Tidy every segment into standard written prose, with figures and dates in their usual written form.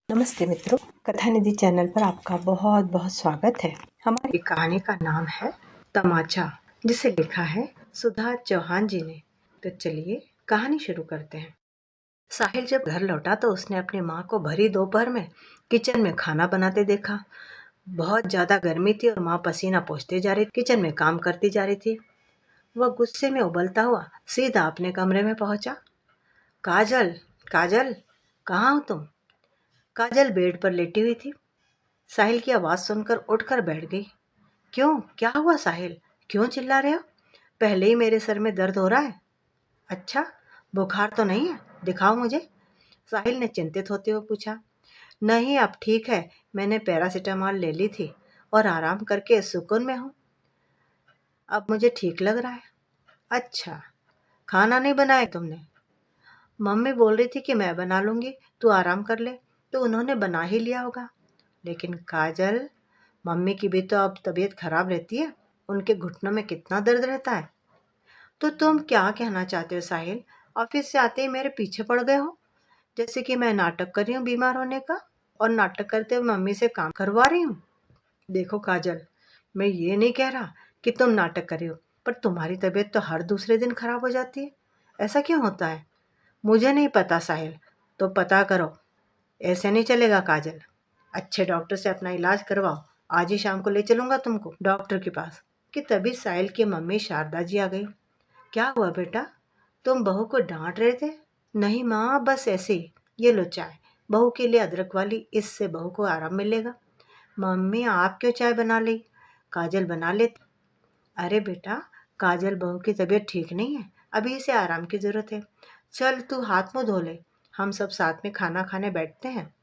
नमस्ते मित्रों, कथा निधि चैनल पर आपका बहुत बहुत स्वागत है। हमारी कहानी का नाम है तमाचा, जिसे लिखा है सुधा चौहान जी ने। तो चलिए कहानी शुरू करते हैं। साहिल जब घर लौटा तो उसने अपनी माँ को भरी दोपहर में किचन में खाना बनाते देखा। बहुत ज्यादा गर्मी थी और माँ पसीना पोंछते जा रही, किचन में काम करती जा रही थी। वह गुस्से में उबलता हुआ सीधा अपने कमरे में पहुंचा। काजल, काजल, कहाँ हो तुम? काजल बेड पर लेटी हुई थी। साहिल की आवाज़ सुनकर उठकर बैठ गई। क्यों, क्या हुआ साहिल? क्यों चिल्ला रहे हो? पहले ही मेरे सर में दर्द हो रहा है। अच्छा, बुखार तो नहीं है? दिखाओ मुझे। साहिल ने चिंतित होते हुए पूछा। नहीं, अब ठीक है। मैंने पैरासीटामोल ले ली थी और आराम करके सुकून में हूँ। अब मुझे ठीक लग रहा है। अच्छा, खाना नहीं बनाया तुमने? मम्मी बोल रही थी कि मैं बना लूँगी, तू आराम कर ले। तो उन्होंने बना ही लिया होगा। लेकिन काजल, मम्मी की भी तो अब तबीयत खराब रहती है। उनके घुटनों में कितना दर्द रहता है। तो तुम क्या कहना चाहते हो साहिल? ऑफिस से आते ही मेरे पीछे पड़ गए हो, जैसे कि मैं नाटक कर रही हूँ बीमार होने का, और नाटक करते हुए मम्मी से काम करवा रही हूँ। देखो काजल, मैं ये नहीं कह रहा कि तुम नाटक कर रही हो, पर तुम्हारी तबीयत तो हर दूसरे दिन खराब हो जाती है। ऐसा क्यों होता है? मुझे नहीं पता साहिल, तो पता करो। ऐसे नहीं चलेगा काजल। अच्छे डॉक्टर से अपना इलाज करवाओ। आज ही शाम को ले चलूंगा तुमको डॉक्टर के पास। कि तभी साहिल की मम्मी शारदा जी आ गई। क्या हुआ बेटा? तुम बहू को डांट रहे थे? नहीं माँ, बस ऐसे ही। ये लो चाय, बहू के लिए अदरक वाली, इससे बहू को आराम मिलेगा। मम्मी, आप क्यों चाय बना ली? काजल बना लेती। अरे बेटा, काजल बहू की तबीयत ठीक नहीं है, अभी इसे आराम की जरूरत है। चल तू हाथ मुंह धो ले, हम सब साथ में खाना खाने बैठते हैं।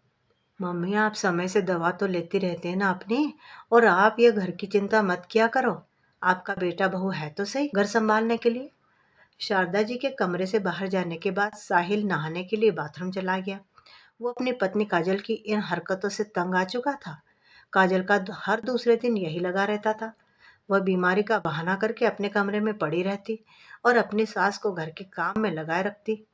मम्मी, आप समय से दवा तो लेती रहते हैं ना अपनी, और आप ये घर की चिंता मत किया करो। आपका बेटा बहू है तो सही घर संभालने के लिए। शारदा जी के कमरे से बाहर जाने के बाद साहिल नहाने के लिए बाथरूम चला गया। वो अपनी पत्नी काजल की इन हरकतों से तंग आ चुका था। काजल का हर दूसरे दिन यही लगा रहता था। वह बीमारी का बहाना करके अपने कमरे में पड़ी रहती और अपनी सास को घर के काम में लगाए रखती।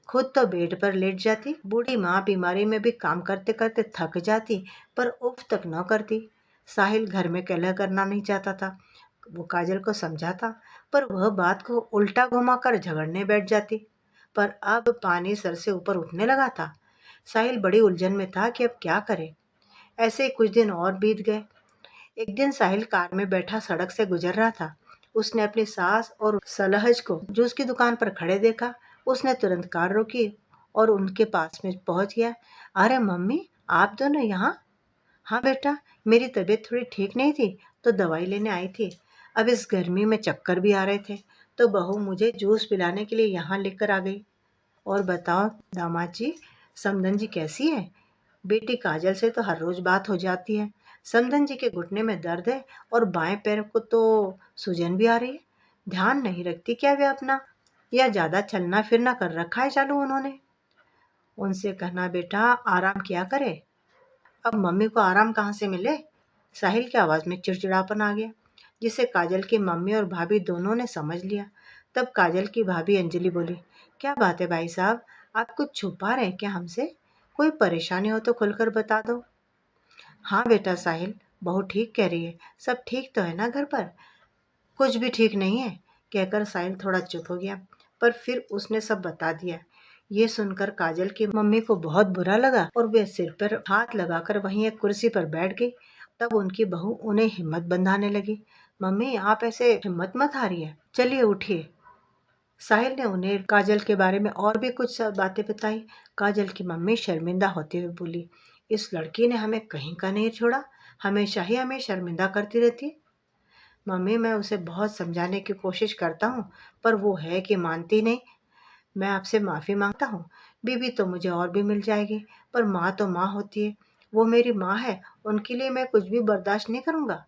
खुद तो बेड पर लेट जाती। बूढ़ी माँ बीमारी में भी काम करते करते थक जाती, पर उफ तक न करती। साहिल घर में कलह करना नहीं चाहता था। वो काजल को समझाता, पर वह बात को उल्टा घुमाकर झगड़ने बैठ जाती। पर अब पानी सर से ऊपर उठने लगा था। साहिल बड़ी उलझन में था कि अब क्या करे। ऐसे ही कुछ दिन और बीत गए। एक दिन साहिल कार में बैठा सड़क से गुजर रहा था। उसने अपनी सास और सलहज को जूस की दुकान पर खड़े देखा। उसने तुरंत कार रोकी और उनके पास में पहुंच गया। अरे मम्मी, आप दोनों यहाँ? हाँ बेटा, मेरी तबीयत थोड़ी ठीक नहीं थी तो दवाई लेने आई थी। अब इस गर्मी में चक्कर भी आ रहे थे, तो बहू मुझे जूस पिलाने के लिए यहाँ लेकर आ गई। और बताओ दामाद जी, समधन जी कैसी है? बेटी काजल से तो हर रोज बात हो जाती है। समधन जी के घुटने में दर्द है और बाएं पैर को तो सूजन भी आ रही है। ध्यान नहीं रखती क्या वे अपना, या ज्यादा चलना फिरना कर रखा है चालू उन्होंने? उनसे कहना बेटा आराम किया करे। अब मम्मी को आराम कहाँ से मिले? साहिल की आवाज में चिड़चिड़ापन आ गया, जिसे काजल की मम्मी और भाभी दोनों ने समझ लिया। तब काजल की भाभी अंजलि बोली, क्या बात है भाई साहब, आप कुछ छुपा रहे हैं क्या हमसे? कोई परेशानी हो तो खुलकर बता दो। हाँ बेटा साहिल, बहू ठीक कह रही है। सब ठीक तो है ना घर पर? कुछ भी ठीक नहीं है, कहकर साहिल थोड़ा चुप हो गया, पर फिर उसने सब बता दिया। ये सुनकर काजल की मम्मी को बहुत बुरा लगा और वे सिर पर हाथ लगाकर वहीं एक कुर्सी पर बैठ गई। तब उनकी बहू उन्हें हिम्मत बंधाने लगी। मम्मी, आप ऐसे हिम्मत मत हारिए, चलिए उठिए। साहिल ने उन्हें काजल के बारे में और भी कुछ बातें बताई। काजल की मम्मी शर्मिंदा होते हुए बोली, इस लड़की ने हमें कहीं का नहीं छोड़ा, हमेशा ही हमें शर्मिंदा करती रहती। मम्मी, मैं उसे बहुत समझाने की कोशिश करता हूँ, पर वो है कि मानती नहीं। मैं आपसे माफ़ी मांगता हूँ। बीवी तो मुझे और भी मिल जाएगी, पर माँ तो माँ होती है। वो मेरी माँ है, उनके लिए मैं कुछ भी बर्दाश्त नहीं करूँगा।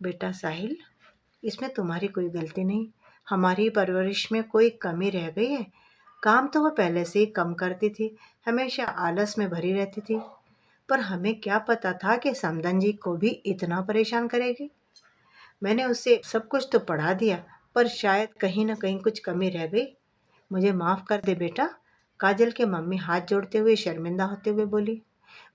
बेटा साहिल, इसमें तुम्हारी कोई गलती नहीं। हमारी परवरिश में कोई कमी रह गई है। काम तो वो पहले से ही कम करती थी, हमेशा आलस में भरी रहती थी। पर हमें क्या पता था कि समधन जी को भी इतना परेशान करेगी। मैंने उसे सब कुछ तो पढ़ा दिया, पर शायद कहीं ना कहीं कुछ कमी रह गई। मुझे माफ़ कर दे बेटा। काजल के मम्मी हाथ जोड़ते हुए शर्मिंदा होते हुए बोली।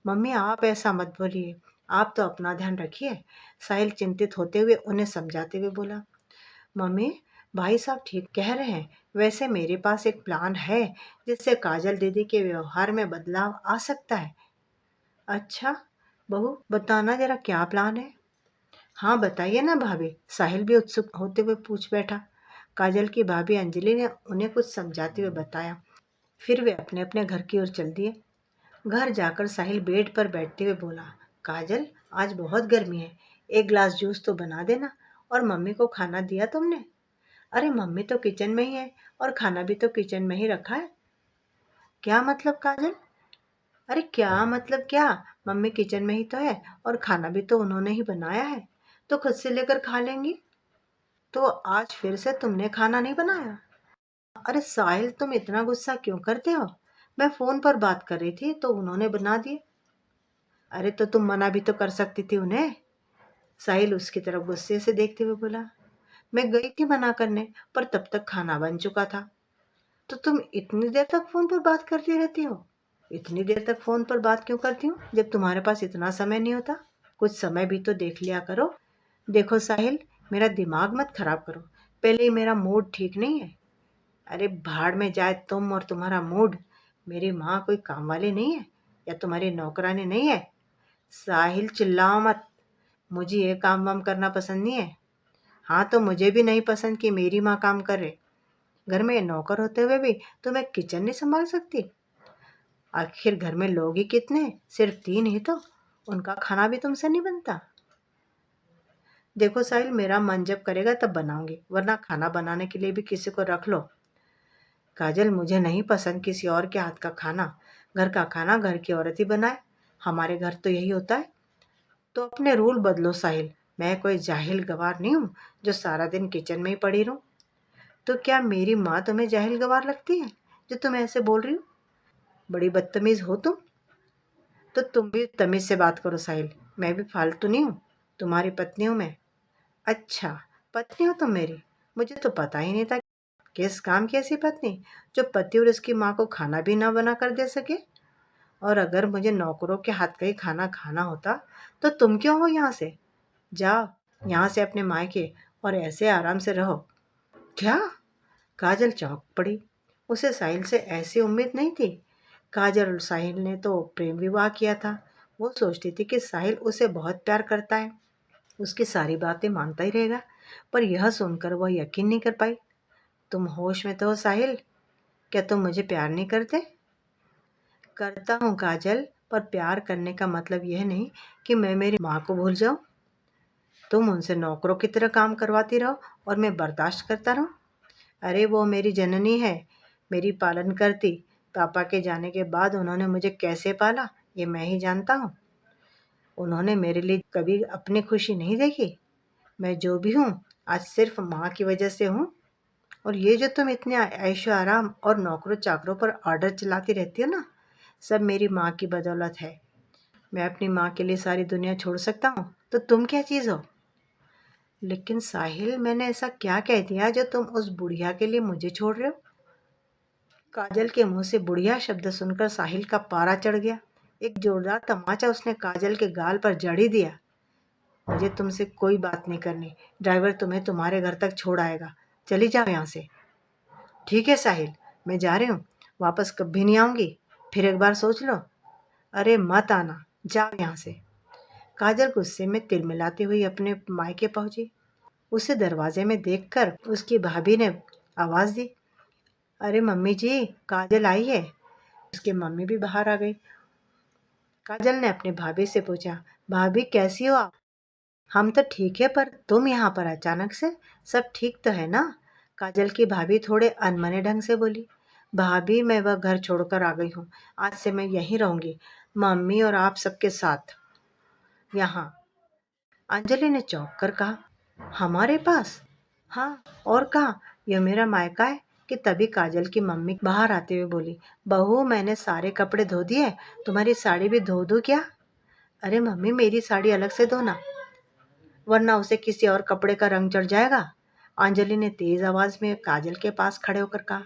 मम्मी आप ऐसा मत बोलिए, आप तो अपना ध्यान रखिए। साहिल चिंतित होते हुए उन्हें समझाते हुए बोला। मम्मी, भाई साहब ठीक कह रहे हैं। वैसे मेरे पास एक प्लान है जिससे काजल दीदी के व्यवहार में बदलाव आ सकता है। अच्छा, बहू बताना जरा क्या प्लान है। हाँ बताइए ना भाभी, साहिल भी उत्सुक होते हुए पूछ बैठा। काजल की भाभी अंजलि ने उन्हें कुछ समझाते हुए बताया। फिर वे अपने अपने घर की ओर चल दिए। घर जाकर साहिल बेड पर बैठते हुए बोला, काजल आज बहुत गर्मी है, एक ग्लास जूस तो बना देना। और मम्मी को खाना दिया तुमने? अरे मम्मी तो किचन में ही है और खाना भी तो किचन में ही रखा है। क्या मतलब काजल? अरे क्या मतलब क्या, मम्मी किचन में ही तो है और खाना भी तो उन्होंने ही बनाया है, तो खुद से लेकर खा लेंगी। तो आज फिर से तुमने खाना नहीं बनाया? अरे साहिल तुम इतना गुस्सा क्यों करते हो? मैं फोन पर बात कर रही थी तो उन्होंने बना दिए। अरे तो तुम मना भी तो कर सकती थी उन्हें। साहिल उसकी तरफ गुस्से से देखते हुए बोला। मैं गई थी मना करने, पर तब तक खाना बन चुका था। तो तुम इतनी देर तक फोन पर बात करती रहती हो? इतनी देर तक फोन पर बात क्यों करती हूँ जब तुम्हारे पास इतना समय नहीं होता? कुछ समय भी तो देख लिया करो। देखो साहिल, मेरा दिमाग मत खराब करो। पहले ही मेरा मूड ठीक नहीं है। अरे भाड़ में जाए तुम और तुम्हारा मूड। मेरी माँ कोई काम वाली नहीं है या तुम्हारी नौकरानी नहीं है। साहिल चिल्लाओ मत, मुझे ये काम वाम करना पसंद नहीं है। हाँ तो मुझे भी नहीं पसंद कि मेरी माँ काम करे। घर में नौकर होते हुए भी तो मैं किचन नहीं संभाल सकती। आखिर घर में लोग ही कितने, सिर्फ 3 ही तो। उनका खाना भी तुमसे नहीं बनता। देखो साहिल, मेरा मन जब करेगा तब बनाऊंगी, वरना खाना बनाने के लिए भी किसी को रख लो। काजल मुझे नहीं पसंद किसी और के हाथ का खाना। घर का खाना घर की औरत ही बनाए। हमारे घर तो यही होता है। तो अपने रूल बदलो साहिल। मैं कोई जाहिल गवार नहीं हूँ जो सारा दिन किचन में ही पड़ी रहूं। तो क्या मेरी माँ तुम्हें जाहिल गवार लगती है जो तुम ऐसे बोल रही हो? बड़ी बदतमीज हो तुम। तो तुम भी तमीज से बात करो साहिल। मैं भी फालतू नहीं हूँ, तुम्हारी पत्नी हूँ मैं। अच्छा, पत्नी हो तुम मेरी? मुझे तो पता ही नहीं था। किस काम की ऐसी पत्नी जो पति और उसकी माँ को खाना भी ना बना कर दे सके? और अगर मुझे नौकरों के हाथ का ही खाना खाना होता तो तुम क्यों हो यहाँ से? जाओ यहाँ से अपने मायके और ऐसे आराम से रहो। क्या? काजल चौंक पड़ी। उसे साहिल से ऐसी उम्मीद नहीं थी। काजल और साहिल ने तो प्रेम विवाह किया था। वो सोचती थी कि साहिल उसे बहुत प्यार करता है, उसकी सारी बातें मानता ही रहेगा। पर यह सुनकर वह यकीन नहीं कर पाई। तुम होश में तो हो साहिल? क्या तुम मुझे प्यार नहीं करते? करता हूँ काजल, पर प्यार करने का मतलब यह नहीं कि मैं मेरी माँ को भूल जाऊँ। तुम उनसे नौकरों की तरह काम करवाती रहो और मैं बर्दाश्त करता रहूँ। अरे वो मेरी जननी है, मेरी पालन करती। पापा के जाने के बाद उन्होंने मुझे कैसे पाला ये मैं ही जानता हूँ। उन्होंने मेरे लिए कभी अपनी खुशी नहीं देखी। मैं जो भी हूँ आज सिर्फ माँ की वजह से हूँ। और ये जो तुम इतने ऐशो आराम और नौकरों चाकरों पर ऑर्डर चलाती रहती हो ना, सब मेरी माँ की बदौलत है। मैं अपनी माँ के लिए सारी दुनिया छोड़ सकता हूँ, तो तुम क्या चीज़ हो? लेकिन साहिल, मैंने ऐसा क्या कह दिया जो तुम उस बुढ़िया के लिए मुझे छोड़ रहे हो? काजल के मुंह से बुढ़िया शब्द सुनकर साहिल का पारा चढ़ गया। एक जोरदार तमाचा उसने काजल के गाल पर जड़ ही दिया। मुझे तुमसे कोई बात नहीं करनी। ड्राइवर तुम्हें तुम्हारे घर तक छोड़ आएगा। चली जाओ यहाँ से। ठीक है साहिल, मैं जा रही हूँ, वापस कभी नहीं आऊंगी। फिर एक बार सोच लो। अरे मत आना, जाओ यहाँ से। काजल गुस्से में तिलमिलाती हुई अपने मायके पहुंची। उसे दरवाजे में देखकर उसकी भाभी ने आवाज दी। अरे मम्मी जी, काजल आई है। उसकी मम्मी भी बाहर आ गई। काजल ने अपनी भाभी से पूछा, भाभी कैसी हो आप? हम तो ठीक है, पर तुम यहाँ पर अचानक से, सब ठीक तो है ना? काजल की भाभी थोड़े अनमने ढंग से बोली। भाभी मैं वह घर छोड़कर आ गई हूँ। आज से मैं यहीं रहूंगी, मम्मी और आप सबके साथ। यहाँ अंजलि ने चौंक कर कहा, हमारे पास? हाँ और कहा, यह मेरा मायका है। कि तभी काजल की मम्मी बाहर आते हुए बोली, बहू मैंने सारे कपड़े धो दिए, तुम्हारी साड़ी भी धो दूँ क्या? अरे मम्मी, मेरी साड़ी अलग से धोना, वरना उसे किसी और कपड़े का रंग चढ़ जाएगा। अंजलि ने तेज आवाज में काजल के पास खड़े होकर कहा।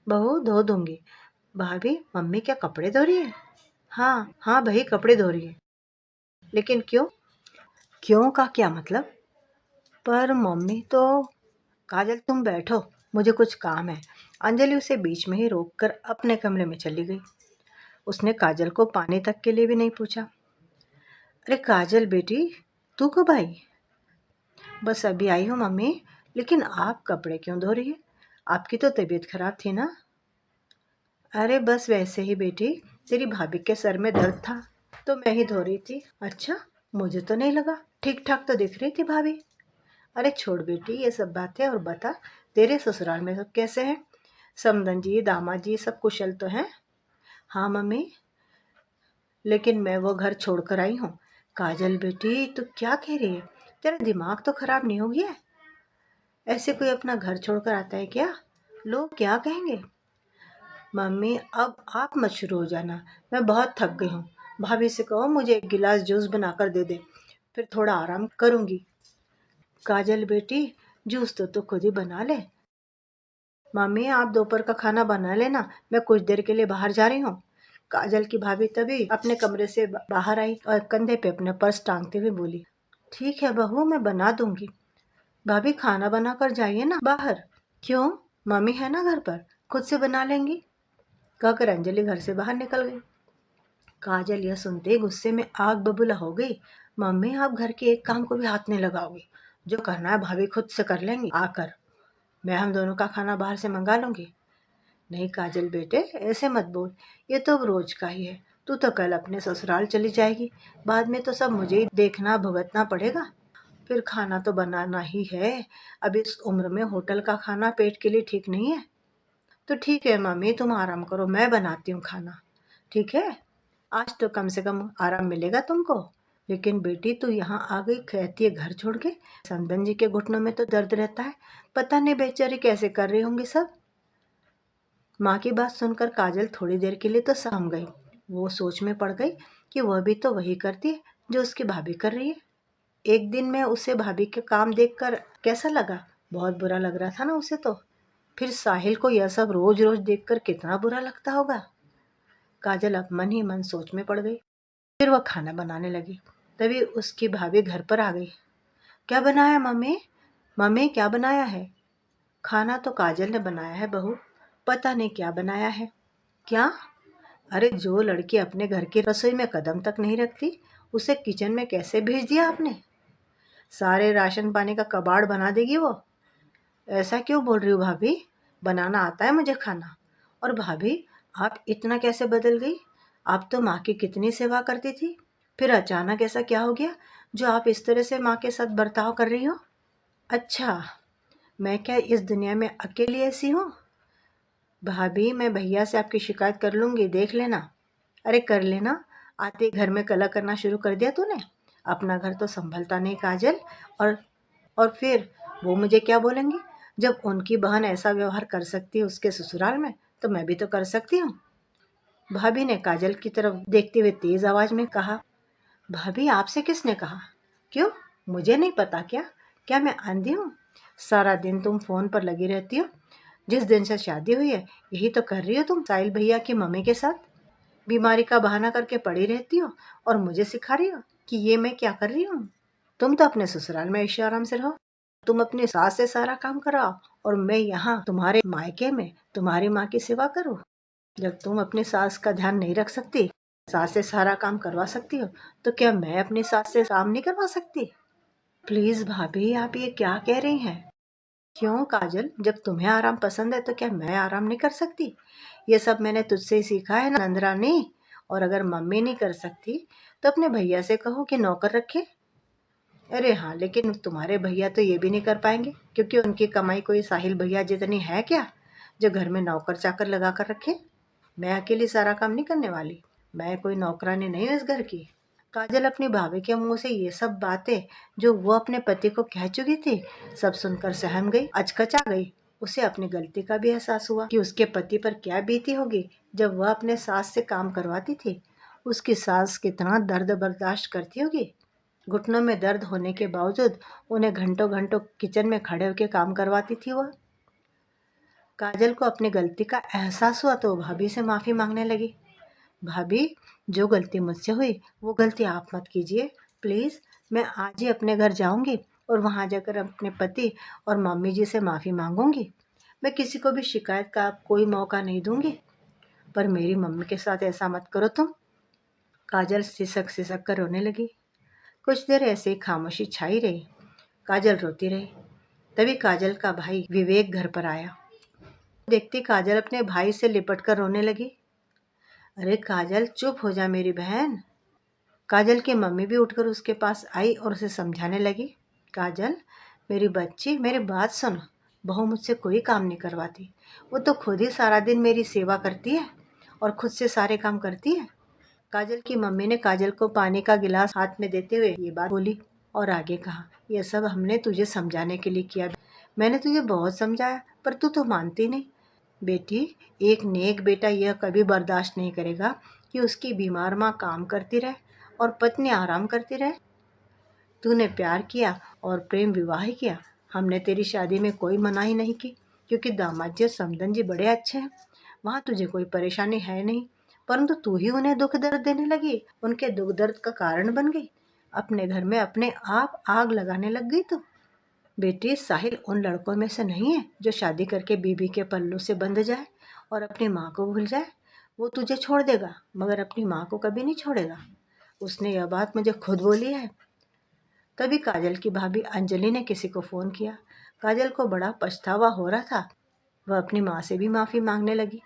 बहू धो दूंगी। भाभी, मम्मी क्या कपड़े धो रही है? हाँ हाँ भाई, कपड़े धो रही है। लेकिन क्यों? क्यों का क्या मतलब? पर मम्मी तो। काजल तुम बैठो, मुझे कुछ काम है। अंजलि उसे बीच में ही रोककर अपने कमरे में चली गई। उसने काजल को पानी तक के लिए भी नहीं पूछा। अरे काजल बेटी, तू कब आई? बस अभी आई हूँ मम्मी। लेकिन आप कपड़े क्यों धो रही है? आपकी तो तबीयत खराब थी ना? अरे बस वैसे ही बेटी, तेरी भाभी के सर में दर्द था तो मैं ही धो रही थी। अच्छा, मुझे तो नहीं लगा, ठीक ठाक तो दिख रही थी भाभी। अरे छोड़ बेटी ये सब बातें और बता, तेरे ससुराल में सब कैसे हैं? समधन जी, दामाद जी सब कुशल तो हैं? हाँ मम्मी, लेकिन मैं वो घर छोड़कर आई हूँ। काजल बेटी तू क्या कह रही है? तेरा दिमाग तो खराब नहीं हो गया? ऐसे कोई अपना घर छोड़कर आता है क्या? लोग क्या कहेंगे? मम्मी अब आप मत शुरू हो जाना, मैं बहुत थक गई हूँ। भाभी से कहो मुझे एक गिलास जूस बनाकर दे दे, फिर थोड़ा आराम करूँगी। काजल बेटी, जूस तो तू खुद ही बना ले। मम्मी आप दोपहर का खाना बना लेना, मैं कुछ देर के लिए बाहर जा रही हूँ। काजल की भाभी तभी अपने कमरे से बाहर आई और कंधे पे अपने पर्स टांगते हुए बोली, ठीक है बहू, मैं बना दूंगी। भाभी खाना बना कर जाइए ना बाहर। क्यों? मम्मी है ना घर पर, खुद से बना लेंगी, कहकर अंजलि घर से बाहर निकल गई। काजल यह सुनते ही गुस्से में आग बबूला हो गई। मम्मी आप घर के एक काम को भी हाथ नहीं लगाओगी। जो करना है भाभी खुद से कर लेंगी आकर। मैं हम दोनों का खाना बाहर से मंगा लूंगी। नहीं काजल बेटे, ऐसे मत बोल। ये तो अब रोज का ही है। तू तो कल अपने ससुराल चली जाएगी, बाद में तो सब मुझे ही देखना भुगतना पड़ेगा। फिर खाना तो बनाना ही है। अब इस उम्र में होटल का खाना पेट के लिए ठीक नहीं है। तो ठीक है मम्मी, तुम आराम करो, मैं बनाती हूँ खाना। ठीक है, आज तो कम से कम आराम मिलेगा तुमको। लेकिन बेटी तू यहाँ आ गई कहती है घर छोड़ के। संदन जी के घुटनों में तो दर्द रहता है, पता नहीं बेचारी कैसे कर रही होंगी सब। माँ की बात सुनकर काजल थोड़ी देर के लिए तो सहम गई। वो सोच में पड़ गई कि वह भी तो वही करती है जो उसकी भाभी कर रही है। एक दिन में उसे भाभी के काम देखकर कैसा लगा? बहुत बुरा लग रहा था ना उसे तो। फिर साहिल को यह सब रोज रोज देखकर कितना बुरा लगता होगा। काजल अब मन ही मन सोच में पड़ गई। फिर वह खाना बनाने लगी। तभी उसकी भाभी घर पर आ गई। क्या बनाया मम्मी? मम्मी क्या बनाया है? खाना तो काजल ने बनाया है बहू, पता नहीं क्या बनाया है। क्या? अरे जो लड़की अपने घर की रसोई में कदम तक नहीं रखती, उसे किचन में कैसे भेज दिया आपने? सारे राशन पानी का कबाड़ बना देगी वो। ऐसा क्यों बोल रही हो भाभी? बनाना आता है मुझे खाना। और भाभी, आप इतना कैसे बदल गई? आप तो माँ की कितनी सेवा करती थी, फिर अचानक ऐसा क्या हो गया जो आप इस तरह से माँ के साथ बर्ताव कर रही हो? अच्छा, मैं क्या इस दुनिया में अकेली ऐसी हूँ? भाभी मैं भैया से आपकी शिकायत कर लूँगी, देख लेना। अरे कर लेना, आते ही घर में कलह करना शुरू कर दिया तूने। अपना घर तो संभलता नहीं काजल। और और फिर वो मुझे क्या बोलेंगी? जब उनकी बहन ऐसा व्यवहार कर सकती है उसके ससुराल में, तो मैं भी तो कर सकती हूँ। भाभी ने काजल की तरफ देखते हुए तेज आवाज में कहा। भाभी आपसे किसने कहा? क्यों? मुझे नहीं पता क्या? क्या मैं अंधी हूँ? सारा दिन तुम फोन पर लगी रहती हो। जिस दिन से शादी हुई है यही तो कर रही हो तुम साहिल भैया की मम्मी के साथ। बीमारी का बहाना करके पड़ी रहती हो और मुझे सिखा रही हो कि ये मैं क्या कर रही हूँ। तुम तो अपने ससुराल में ऐशो आराम से रहो, तुम अपनी सास से सारा काम कराओ और मैं यहाँ तुम्हारे मायके में तुम्हारी माँ की सेवा करूँ। जब तुम अपनी सास का ध्यान नहीं रख सकती, सास से सारा काम करवा सकती हो, तो क्या मैं अपनी सास से काम नहीं करवा सकती? प्लीज भाभी आप ये क्या कह रही हैं? क्यों काजल, जब तुम्हें आराम पसंद है तो क्या मैं आराम नहीं कर सकती? ये सब मैंने तुझसे ही सीखा है ना नंदरानी। और अगर मम्मी नहीं कर सकती तो अपने भैया से कहो कि नौकर रखे। अरे हाँ, लेकिन तुम्हारे भैया तो ये भी नहीं कर पाएंगे क्योंकि उनकी कमाई कोई साहिल भैया जितनी है क्या जो घर में नौकर चाकर लगा कर रखे। मैं अकेली सारा काम नहीं करने वाली, मैं कोई नौकरानी नहीं हूँ इस घर की। काजल अपनी भाभी के मुंह से ये सब बातें जो वो अपने पति को कह चुकी थी सब सुनकर सहम गई, अचकचा गई। उसे अपनी गलती का भी एहसास हुआ कि उसके पति पर क्या बीती होगी जब वह अपने सास से काम करवाती थी। उसकी सास कितना दर्द बर्दाश्त करती होगी। घुटनों में दर्द होने के बावजूद उन्हें घंटों घंटों किचन में खड़े होकर काम करवाती थी वह। काजल को अपनी गलती का एहसास हुआ तो भाभी से माफ़ी मांगने लगी। भाभी, जो गलती मुझसे हुई वो गलती आप मत कीजिए प्लीज़। मैं आज ही अपने घर जाऊंगी और वहाँ जाकर अपने पति और मम्मी जी से माफ़ी मांगूंगी। मैं किसी को भी शिकायत का कोई मौका नहीं दूंगी। पर मेरी मम्मी के साथ ऐसा मत करो तुम। काजल सिसक सिसक कर रोने लगी। कुछ देर ऐसे ही खामोशी छाई रही। काजल रोती रही। तभी काजल का भाई विवेक घर पर आया। देखती काजल अपने भाई से लिपट कर रोने लगी। अरे काजल चुप हो जा मेरी बहन। काजल की मम्मी भी उठकर उसके पास आई और उसे समझाने लगी। काजल मेरी बच्ची मेरी बात सुन। बहू मुझसे कोई काम नहीं करवाती। वो तो खुद ही सारा दिन मेरी सेवा करती है और खुद से सारे काम करती है। काजल की मम्मी ने काजल को पानी का गिलास हाथ में देते हुए ये बात बोली और आगे कहा, यह सब हमने तुझे समझाने के लिए किया। मैंने तुझे बहुत समझाया पर तू तो मानती नहीं। बेटी, एक नेक बेटा यह कभी बर्दाश्त नहीं करेगा कि उसकी बीमार माँ काम करती रहे और पत्नी आराम करती रहे। तूने प्यार किया और प्रेम विवाह किया। हमने तेरी शादी में कोई मनाही नहीं की क्योंकि दामाद जी और समधन जी बड़े अच्छे हैं। वहाँ तुझे कोई परेशानी है नहीं, परंतु तू ही उन्हें दुख दर्द देने लगी, उनके दुख दर्द का कारण बन गई। अपने घर में अपने आप आग लगाने लग गई तू। बेटी, साहिल उन लड़कों में से नहीं है जो शादी करके बीबी के पल्लू से बंध जाए और अपनी माँ को भूल जाए। वो तुझे छोड़ देगा मगर अपनी माँ को कभी नहीं छोड़ेगा। उसने यह बात मुझे खुद बोली है। तभी काजल की भाभी अंजलि ने किसी को फ़ोन किया। काजल को बड़ा पछतावा हो रहा था। वह अपनी माँ से भी माफ़ी मांगने लगी।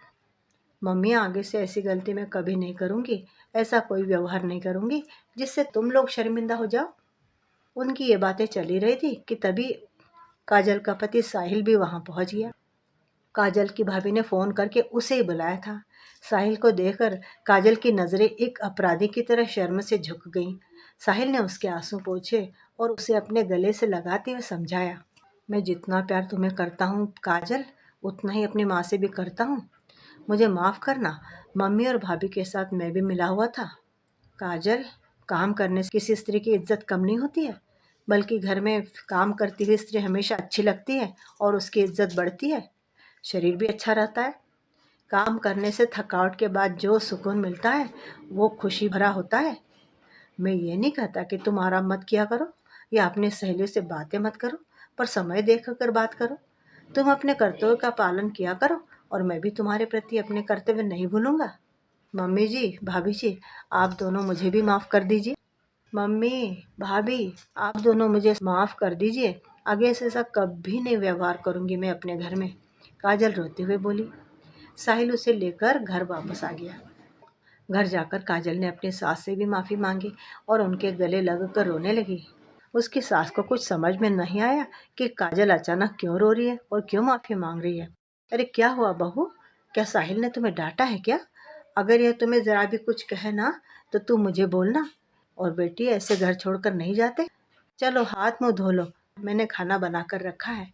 मम्मी, आगे से ऐसी गलती मैं कभी नहीं करूँगी। ऐसा कोई व्यवहार नहीं करूँगी जिससे तुम लोग शर्मिंदा हो जाओ। उनकी ये बातें चली रही थी कि तभी काजल का पति साहिल भी वहाँ पहुँच गया। काजल की भाभी ने फ़ोन करके उसे ही बुलाया था। साहिल को देखकर काजल की नज़रें एक अपराधी की तरह शर्म से झुक गईं। साहिल ने उसके आंसू पोंछे और उसे अपने गले से लगाते हुए समझाया, मैं जितना प्यार तुम्हें करता हूँ काजल, उतना ही अपनी माँ से भी करता हूँ। मुझे माफ़ करना। मम्मी और भाभी के साथ मैं भी मिला हुआ था। काजल, काम करने से किसी स्त्री की इज्जत कम नहीं होती है, बल्कि घर में काम करती हुई स्त्री हमेशा अच्छी लगती है और उसकी इज्जत बढ़ती है। शरीर भी अच्छा रहता है। काम करने से थकावट के बाद जो सुकून मिलता है वो खुशी भरा होता है। मैं ये नहीं कहता कि तुम आराम मत किया करो या अपनी सहेलियों से बातें मत करो, पर समय देख कर बात करो। तुम अपने कर्तव्य का पालन किया करो और मैं भी तुम्हारे प्रति अपने कर्तव्य नहीं भूलूंगा। मम्मी जी, भाभी जी, आप दोनों मुझे भी माफ़ कर दीजिए। मम्मी, भाभी, आप दोनों मुझे माफ़ कर दीजिए। आगे से ऐसा कभी नहीं व्यवहार करूंगी मैं अपने घर में। काजल रोते हुए बोली। साहिल उसे लेकर घर वापस आ गया। घर जाकर काजल ने अपनी सास से भी माफ़ी मांगी और उनके गले लगकर रोने लगी। उसकी सास को कुछ समझ में नहीं आया कि काजल अचानक क्यों रो रही है और क्यों माफ़ी मांग रही है। अरे क्या हुआ बहू, क्या साहिल ने तुम्हें डांटा है क्या? अगर यह तुम्हें ज़रा भी कुछ कहे ना तो तुम मुझे बोलना। और बेटी, ऐसे घर छोड़कर नहीं जाते। चलो हाथ मुंह धो लो, मैंने खाना बना कर रखा है।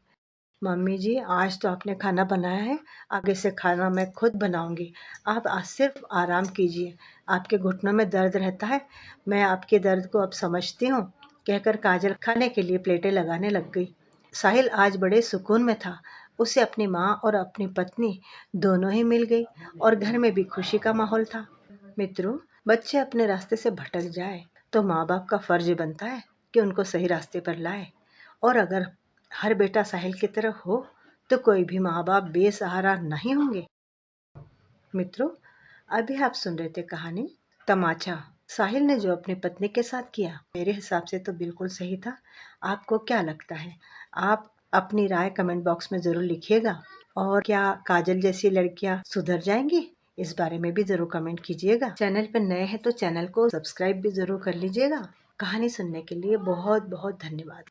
मम्मी जी, आज तो आपने खाना बनाया है, आगे से खाना मैं खुद बनाऊंगी। आप आज सिर्फ आराम कीजिए। आपके घुटनों में दर्द रहता है, मैं आपके दर्द को अब समझती हूँ। कहकर काजल खाने के लिए प्लेटें लगाने लग गई। साहिल आज बड़े सुकून में था। उसे अपनी माँ और अपनी पत्नी दोनों ही मिल गई और घर में भी खुशी का माहौल था। मित्रों, बच्चे अपने रास्ते से भटक जाए तो माँ बाप का फर्ज बनता है कि उनको सही रास्ते पर लाए। और अगर हर बेटा साहिल की तरह हो तो कोई भी माँ बाप बेसहारा नहीं होंगे। मित्रों, अभी आप सुन रहे थे कहानी तमाचा। साहिल ने जो अपनी पत्नी के साथ किया मेरे हिसाब से तो बिल्कुल सही था। आपको क्या लगता है? आप अपनी राय कमेंट बॉक्स में ज़रूर लिखिएगा। और क्या काजल जैसी लड़कियां सुधर जाएंगी, इस बारे में भी ज़रूर कमेंट कीजिएगा। चैनल पर नए हैं तो चैनल को सब्सक्राइब भी ज़रूर कर लीजिएगा। कहानी सुनने के लिए बहुत बहुत धन्यवाद।